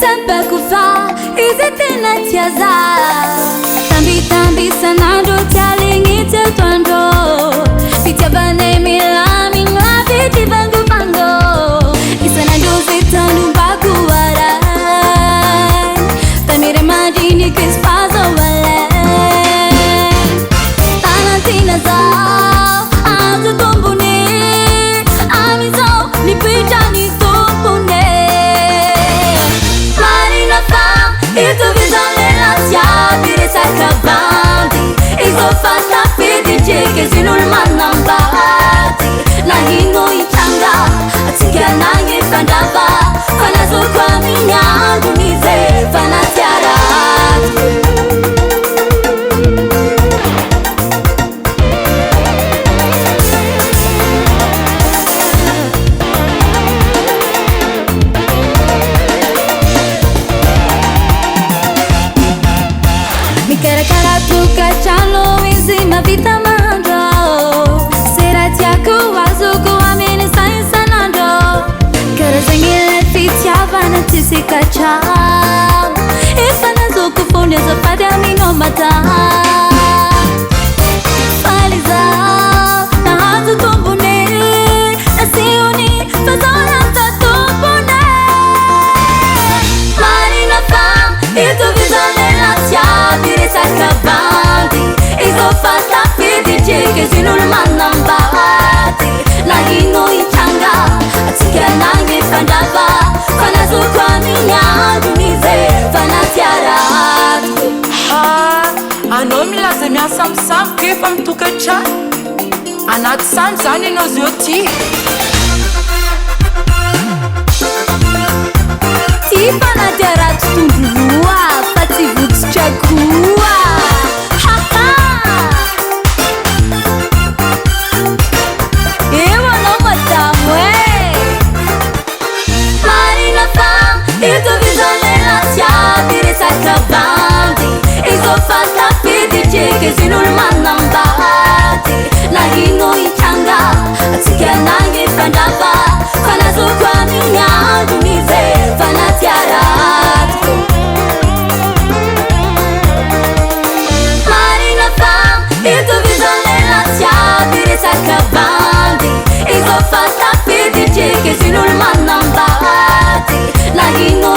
tampakufa izy tena tiaza tambitamby sanandro tialigny toandro fitiavanay milamigny avy vangovango isanandro zay tandombako aray tanire mandriny kespazo alay tanantina zao azo tombone amizao nipitrany tombone marina fa itovizanela tiaby resaka bandy izofata fidijeke zinolo manambady nahino itranga atsinganagny fandrava fanazoko amin'ny andro nize fanatiarako mikarakara tokatrano izy mavita mandro sera tiako azoko aminy isanandro karazagny le fitiavana tsisy katrano efa nazoko fony azafady aminao mata faly zao nahazo tombone nasiony fazolanta tombone marina fa itovizanela tiaby resaka bandy izofata fidijeke zinolo manambady nahino itranga atsinganagny fandrava fanazoko amin'ny andro nize fanatiarako anao milaza miasa misamboka efa mitokatrano anaty samy zany anao zao ty ty fanatiarako tondroa fa tsy votsitrakoa haha eo anao madamo e marina fa itovizanela tiaby resaka bandy izofata fidijeke zinolo manambady nahino itranga atsinganagny fandrava fanazoko amin'ny andro nize fanatiarako marina fa itovizanela tiaby resaka bandy izofata fidijeke zinolo manambady nahino